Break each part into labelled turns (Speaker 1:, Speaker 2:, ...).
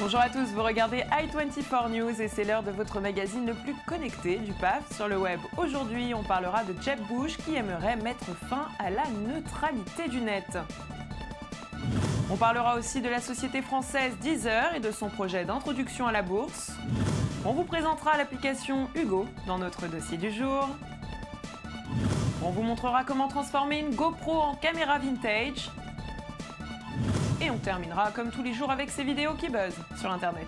Speaker 1: Bonjour à tous, vous regardez i24 News et c'est l'heure de votre magazine le plus connecté du PAF sur le web. Aujourd'hui, on parlera de Jeb Bush qui aimerait mettre fin à la neutralité du net. On parlera aussi de la société française Deezer et de son projet d'introduction à la bourse. On vous présentera l'application Hugo dans notre dossier du jour. On vous montrera comment transformer une GoPro en caméra vintage. Et on terminera comme tous les jours avec ces vidéos qui buzzent sur Internet.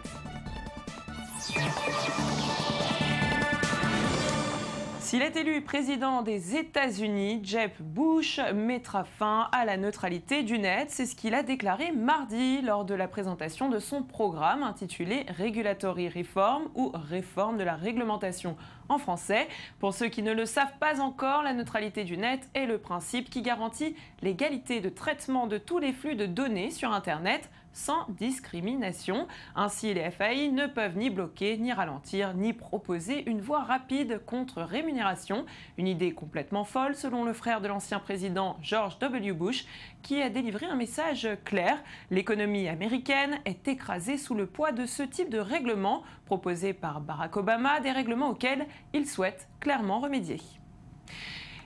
Speaker 1: S'il est élu président des États-Unis, Jeb Bush mettra fin à la neutralité du net. C'est ce qu'il a déclaré mardi lors de la présentation de son programme intitulé Regulatory Reform ou Réforme de la réglementation en français. Pour ceux qui ne le savent pas encore, la neutralité du net est le principe qui garantit l'égalité de traitement de tous les flux de données sur Internet sans discrimination. Ainsi, les FAI ne peuvent ni bloquer, ni ralentir, ni proposer une voie rapide contre rémunération. Une idée complètement folle selon le frère de l'ancien président George W. Bush qui a délivré un message clair. L'économie américaine est écrasée sous le poids de ce type de règlement proposé par Barack Obama, des règlements auxquels il souhaite clairement remédier.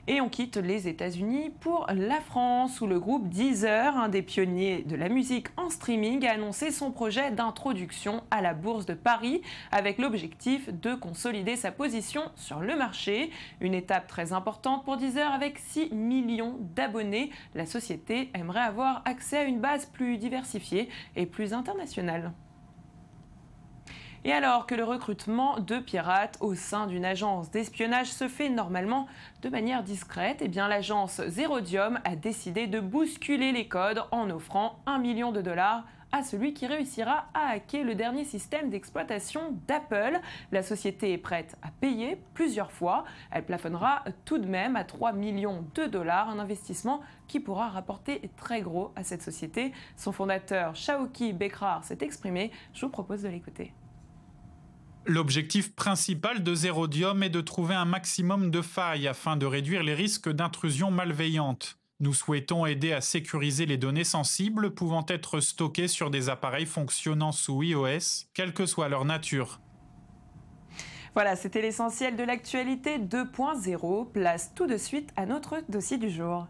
Speaker 1: Et on quitte les États-Unis pour la France, où le groupe Deezer, un des pionniers de la musique en streaming, a annoncé son projet d'introduction à la Bourse de Paris, avec l'objectif de consolider sa position sur le marché. Une étape très importante pour Deezer, avec 6 millions d'abonnés. La société aimerait avoir accès à une base plus diversifiée et plus internationale. Et alors que le recrutement de pirates au sein d'une agence d'espionnage se fait normalement de manière discrète, eh bien l'agence Zerodium a décidé de bousculer les codes en offrant $1 million à celui qui réussira à hacker le dernier système d'exploitation d'Apple. La société est prête à payer plusieurs fois. Elle plafonnera tout de même à $3 millions, un investissement qui pourra rapporter très gros à cette société. Son fondateur, Shaoki Bekrar, s'est exprimé. Je vous propose de l'écouter.
Speaker 2: L'objectif principal de Zerodium est de trouver un maximum de failles afin de réduire les risques d'intrusion malveillante. Nous souhaitons aider à sécuriser les données sensibles pouvant être stockées sur des appareils fonctionnant sous iOS, quelle que soit leur nature.
Speaker 1: Voilà, c'était l'essentiel de l'actualité 2.0. Place tout de suite à notre dossier du jour.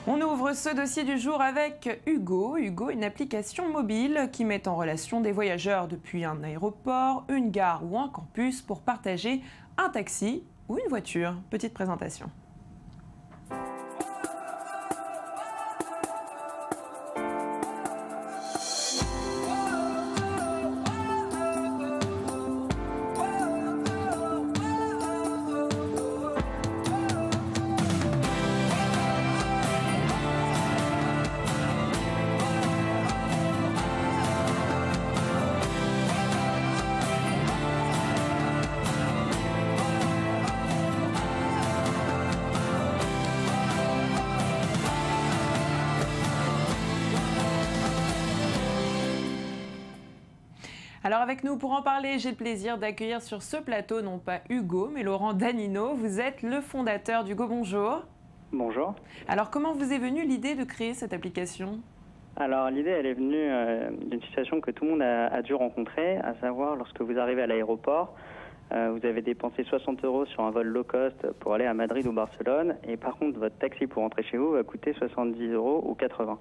Speaker 1: On ouvre ce dossier du jour avec Hugo. Hugo, une application mobile qui met en relation des voyageurs depuis un aéroport, une gare ou un campus pour partager un taxi ou une voiture. Petite présentation. Alors avec nous pour en parler, j'ai le plaisir d'accueillir sur ce plateau non pas Hugo mais Laurent Danino. Vous êtes le fondateur d'Hugo. Bonjour.
Speaker 3: Bonjour.
Speaker 1: Alors comment vous est venue l'idée de créer cette application ?
Speaker 3: Alors l'idée elle est venue d'une situation que tout le monde a dû rencontrer, à savoir lorsque vous arrivez à l'aéroport, vous avez dépensé 60 € sur un vol low cost pour aller à Madrid ou Barcelone et par contre votre taxi pour rentrer chez vous va coûter 70 € ou 80.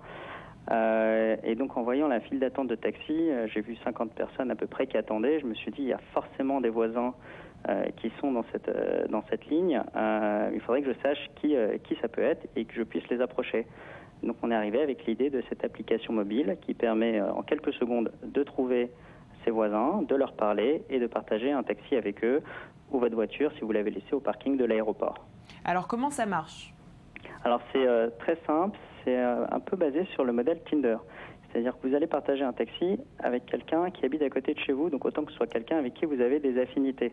Speaker 3: Et donc en voyant la file d'attente de taxi, j'ai vu 50 personnes à peu près qui attendaient. Je me suis dit il y a forcément des voisins qui sont dans cette ligne. Il faudrait que je sache qui ça peut être et que je puisse les approcher. Donc on est arrivé avec l'idée de cette application mobile qui permet en quelques secondes de trouver ses voisins, de leur parler et de partager un taxi avec eux ou votre voiture si vous l'avez laissée au parking de l'aéroport.
Speaker 1: Alors comment ça marche ?
Speaker 3: Alors c'est très simple, c'est un peu basé sur le modèle Tinder. C'est-à-dire que vous allez partager un taxi avec quelqu'un qui habite à côté de chez vous, donc autant que ce soit quelqu'un avec qui vous avez des affinités.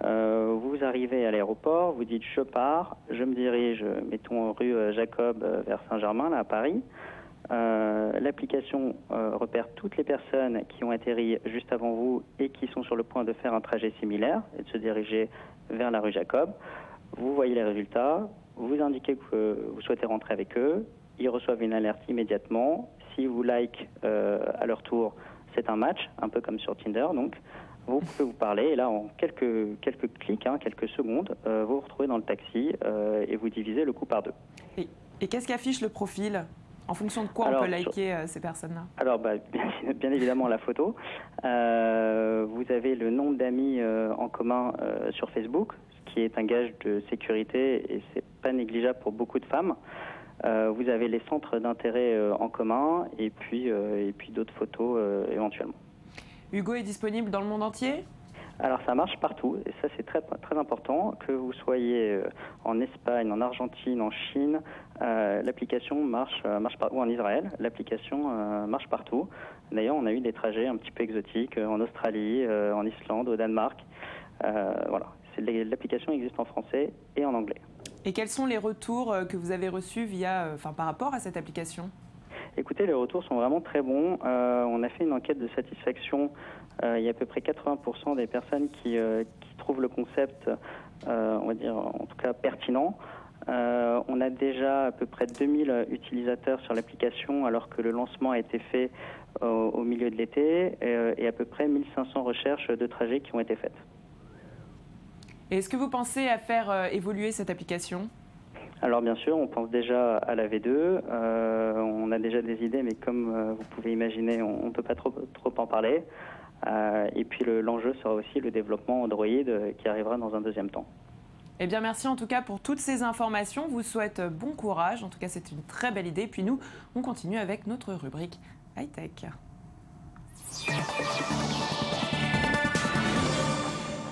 Speaker 3: Vous arrivez à l'aéroport, vous dites je pars, je me dirige, mettons rue Jacob vers Saint-Germain, là à Paris. L'application repère toutes les personnes qui ont atterri juste avant vous et qui sont sur le point de faire un trajet similaire et de se diriger vers la rue Jacob. Vous voyez les résultats, vous indiquez que vous souhaitez rentrer avec eux, ils reçoivent une alerte immédiatement. Si vous like à leur tour, c'est un match, un peu comme sur Tinder. Donc, vous pouvez vous parler et là, en quelques clics, quelques secondes, vous vous retrouvez dans le taxi et vous divisez le coût par 2.
Speaker 1: Et qu'est-ce qu'affiche le profil ? En fonction de quoi on peut liker ces personnes-là ?
Speaker 3: Alors, bien évidemment, la photo. Vous avez le nombre d'amis en commun sur Facebook, ce qui est un gage de sécurité et c'est pas négligeable pour beaucoup de femmes. Vous avez les centres d'intérêt en commun et puis d'autres photos éventuellement.
Speaker 1: Hugo est disponible dans le monde entier ?
Speaker 3: Alors ça marche partout et ça c'est très, très important, que vous soyez en Espagne, en Argentine, en Chine, l'application marche ou en Israël, l'application marche partout. D'ailleurs on a eu des trajets un petit peu exotiques en Australie, en Islande, au Danemark. Voilà, l'application existe en français et en anglais.
Speaker 1: Et quels sont les retours que vous avez reçus par rapport à cette application ?
Speaker 3: Écoutez, les retours sont vraiment très bons. On a fait une enquête de satisfaction. Il y a à peu près 80% des personnes qui trouvent le concept, on va dire, en tout cas pertinent. On a déjà à peu près 2000 utilisateurs sur l'application alors que le lancement a été fait au milieu de l'été et à peu près 1500 recherches de trajets qui ont été faites.
Speaker 1: Et est-ce que vous pensez à faire évoluer cette application ?
Speaker 3: Alors bien sûr, on pense déjà à la V2, on a déjà des idées, mais comme vous pouvez imaginer, on ne peut pas trop en parler. Et puis l'enjeu sera aussi le développement Android qui arrivera dans un deuxième temps.
Speaker 1: Eh bien merci en tout cas pour toutes ces informations, je vous souhaite bon courage, en tout cas c'est une très belle idée. Puis nous, on continue avec notre rubrique high-tech.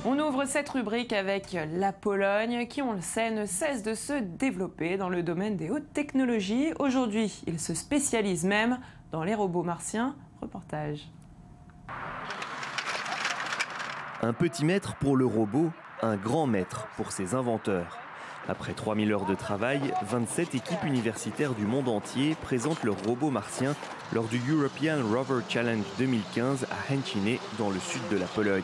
Speaker 1: On ouvre cette rubrique avec la Pologne qui, on le sait, ne cesse de se développer dans le domaine des hautes technologies. Aujourd'hui, il se spécialise même dans les robots martiens. Reportage.
Speaker 4: Un petit maître pour le robot, un grand maître pour ses inventeurs. Après 3000 heures de travail, 27 équipes universitaires du monde entier présentent leurs robots martiens lors du European Rover Challenge 2015 à Chęciny, dans le sud de la Pologne.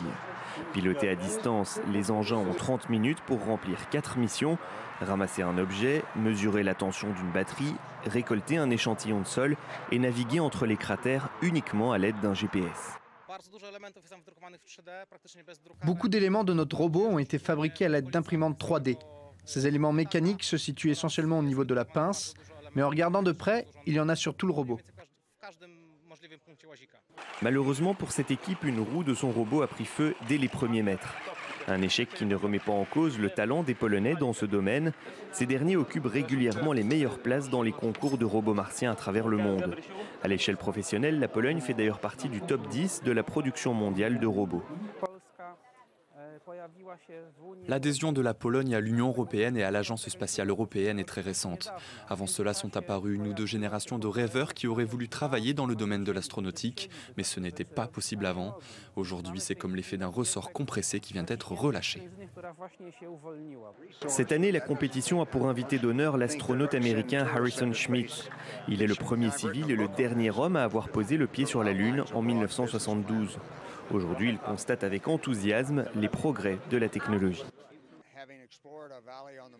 Speaker 4: Pilotés à distance, les engins ont 30 minutes pour remplir 4 missions. Ramasser un objet, mesurer la tension d'une batterie, récolter un échantillon de sol et naviguer entre les cratères uniquement à l'aide d'un GPS.
Speaker 5: Beaucoup d'éléments de notre robot ont été fabriqués à l'aide d'imprimantes 3D. Ces éléments mécaniques se situent essentiellement au niveau de la pince, mais en regardant de près, il y en a sur tout le robot.
Speaker 4: Malheureusement pour cette équipe, une roue de son robot a pris feu dès les premiers mètres. Un échec qui ne remet pas en cause le talent des Polonais dans ce domaine. Ces derniers occupent régulièrement les meilleures places dans les concours de robots martiens à travers le monde. À l'échelle professionnelle, la Pologne fait d'ailleurs partie du top 10 de la production mondiale de robots.
Speaker 6: L'adhésion de la Pologne à l'Union européenne et à l'Agence spatiale européenne est très récente. Avant cela sont apparues 1 ou 2 générations de rêveurs qui auraient voulu travailler dans le domaine de l'astronautique, mais ce n'était pas possible avant. Aujourd'hui, c'est comme l'effet d'un ressort compressé qui vient d'être relâché.
Speaker 4: Cette année, la compétition a pour invité d'honneur l'astronaute américain Harrison Schmitt. Il est le premier civil et le dernier homme à avoir posé le pied sur la Lune en 1972. Aujourd'hui, il constate avec enthousiasme les progrès de la technologie.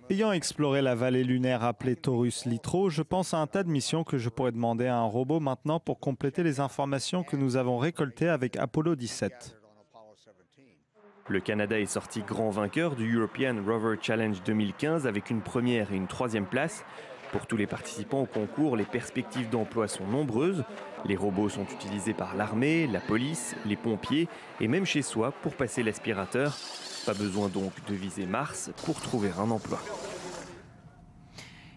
Speaker 7: Ayant exploré la vallée lunaire appelée Taurus Littrow, je pense à un tas de missions que je pourrais demander à un robot maintenant pour compléter les informations que nous avons récoltées avec Apollo 17.
Speaker 4: Le Canada est sorti grand vainqueur du European Rover Challenge 2015 avec une première et une troisième place. Pour tous les participants au concours, les perspectives d'emploi sont nombreuses. Les robots sont utilisés par l'armée, la police, les pompiers et même chez soi pour passer l'aspirateur. Pas besoin donc de viser Mars pour trouver un emploi.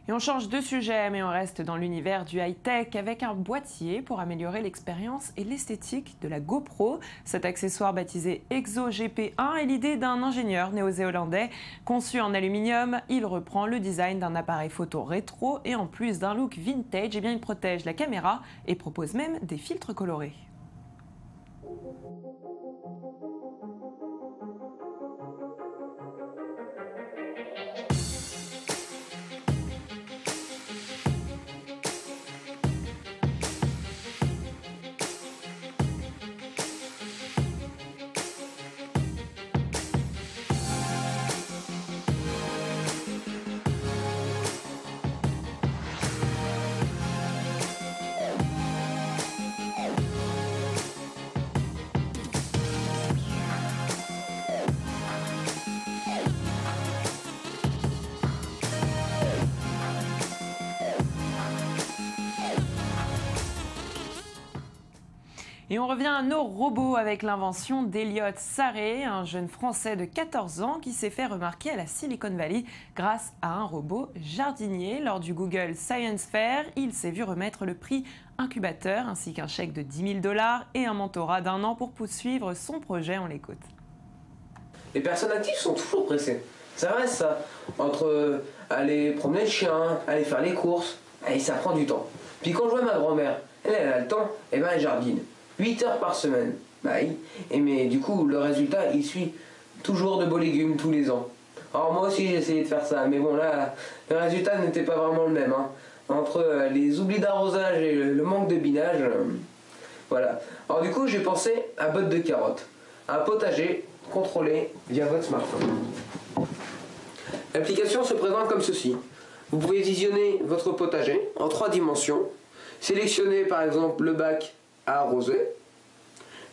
Speaker 1: Et on change de sujet, mais on reste dans l'univers du high-tech avec un boîtier pour améliorer l'expérience et l'esthétique de la GoPro. Cet accessoire baptisé Exo GP1 est l'idée d'un ingénieur néo-zélandais. Conçu en aluminium, il reprend le design d'un appareil photo rétro et en plus d'un look vintage, il protège la caméra et propose même des filtres colorés. Et on revient à nos robots avec l'invention d'Elliot Sarré, un jeune Français de 14 ans qui s'est fait remarquer à la Silicon Valley grâce à un robot jardinier. Lors du Google Science Fair, il s'est vu remettre le prix incubateur ainsi qu'un chèque de $10 000 et un mentorat d'1 an pour poursuivre son projet. On l'écoute.
Speaker 8: Les personnes actives sont toujours pressées. Ça reste ça. Entre aller promener le chien, aller faire les courses, et ça prend du temps. Puis quand je vois ma grand-mère, elle a le temps, et ben elle jardine. 8 heures par semaine. Bah oui. Mais du coup, le résultat, il suit toujours de beaux légumes tous les ans. Alors moi aussi, j'ai essayé de faire ça. Mais bon, là, le résultat n'était pas vraiment le même. Hein. Entre les oublis d'arrosage et le manque de binage, voilà. Alors du coup, j'ai pensé à botte de carottes. Un potager contrôlé via votre smartphone. L'application se présente comme ceci. Vous pouvez visionner votre potager en 3 dimensions. Sélectionner par exemple le bac à arroser.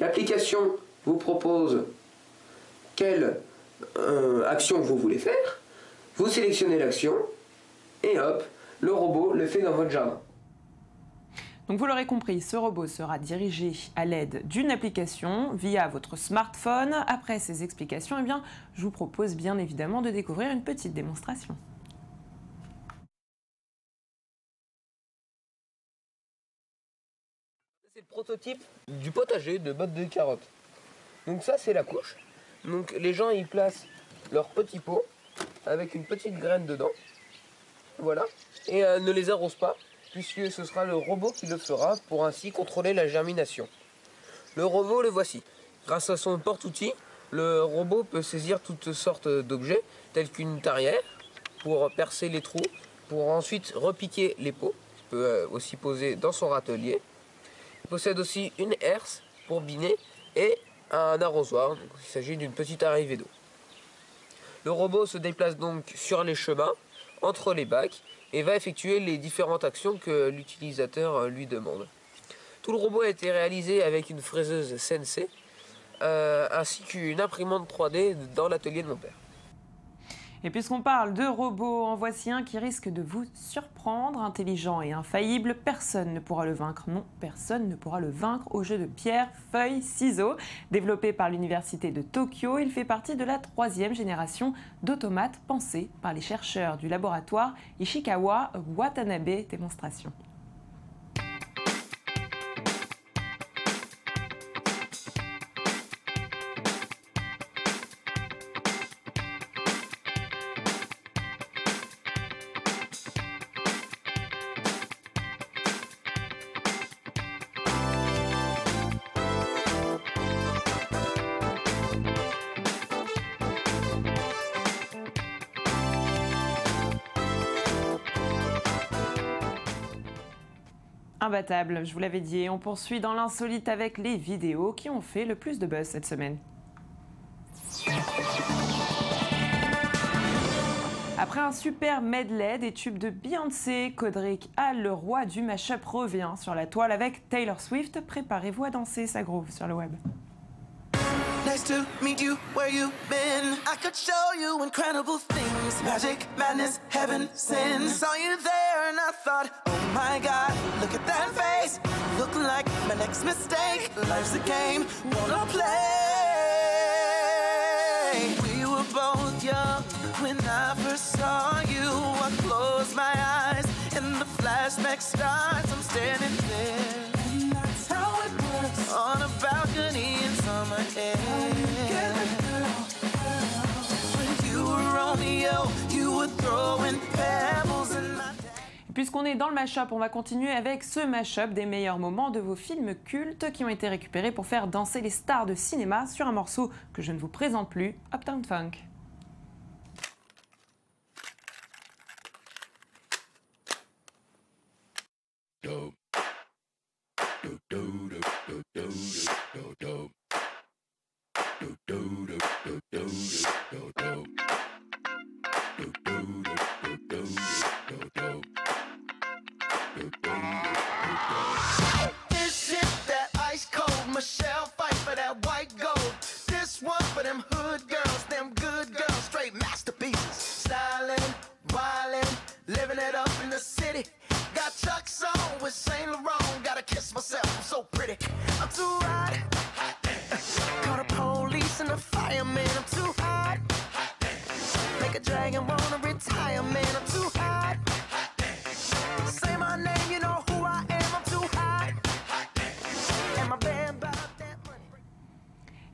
Speaker 8: L'application vous propose quelle action vous voulez faire. Vous sélectionnez l'action et hop, le robot le fait dans votre jardin.
Speaker 1: Donc vous l'aurez compris, ce robot sera dirigé à l'aide d'une application via votre smartphone. Après ces explications, eh bien, je vous propose bien évidemment de découvrir une petite démonstration.
Speaker 8: C'est le prototype du potager de botte de carottes. Donc ça c'est la couche. Donc les gens ils placent leur petit pot avec une petite graine dedans. Voilà. Et ne les arrosent pas puisque ce sera le robot qui le fera pour ainsi contrôler la germination. Le robot le voici. Grâce à son porte-outil, le robot peut saisir toutes sortes d'objets tels qu'une tarière pour percer les trous, pour ensuite repiquer les pots. Il peut aussi poser dans son râtelier. Il possède aussi une herse pour biner et un arrosoir. Donc, il s'agit d'une petite arrivée d'eau. Le robot se déplace donc sur les chemins, entre les bacs, et va effectuer les différentes actions que l'utilisateur lui demande. Tout le robot a été réalisé avec une fraiseuse Sensei, ainsi qu'une imprimante 3D dans l'atelier de mon père.
Speaker 1: Et puisqu'on parle de robots, en voici un qui risque de vous surprendre. Intelligent et infaillible, personne ne pourra le vaincre. Non, personne ne pourra le vaincre au jeu de pierre, feuille, ciseaux. Développé par l'université de Tokyo, il fait partie de la 3e génération d'automates pensés par les chercheurs du laboratoire Ishikawa Watanabe. Démonstration. Imbattable, je vous l'avais dit. Et on poursuit dans l'insolite avec les vidéos qui ont fait le plus de buzz cette semaine. Après un super medley des tubes de Beyoncé, Kodrick Hall, le roi du mashup, revient sur la toile avec Taylor Swift. Préparez-vous à danser sa groove sur le web.
Speaker 9: Nice to meet you, where you been? I could show you incredible things. Magic, madness, heaven sent. Saw you there and I thought, oh my God, look at that face. Look like my next mistake. Life's a game, wanna play. We were both young when I first saw you. I closed my eyes and the flashback starts. I'm standing there. And that's how it works. On a balcony in summer air.
Speaker 1: Puisqu'on est dans le mashup, on va continuer avec ce mashup des meilleurs moments de vos films cultes qui ont été récupérés pour faire danser les stars de cinéma sur un morceau que je ne vous présente plus, Uptown Funk.
Speaker 9: Got Chuck's on with Saint Laurent. Gotta kiss myself, I'm so pretty. I'm too fire, man, I'm too hot. Make a dragon wanna retire, man, I'm too hot. Say my name, you know who I am, I'm too hot. And my band bought that money.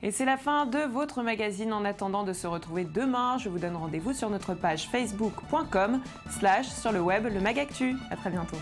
Speaker 1: Et c'est la fin de votre magazine. En attendant de se retrouver demain, je vous donne rendez-vous sur notre page facebook.com/sur le web le Magactu. À très bientôt.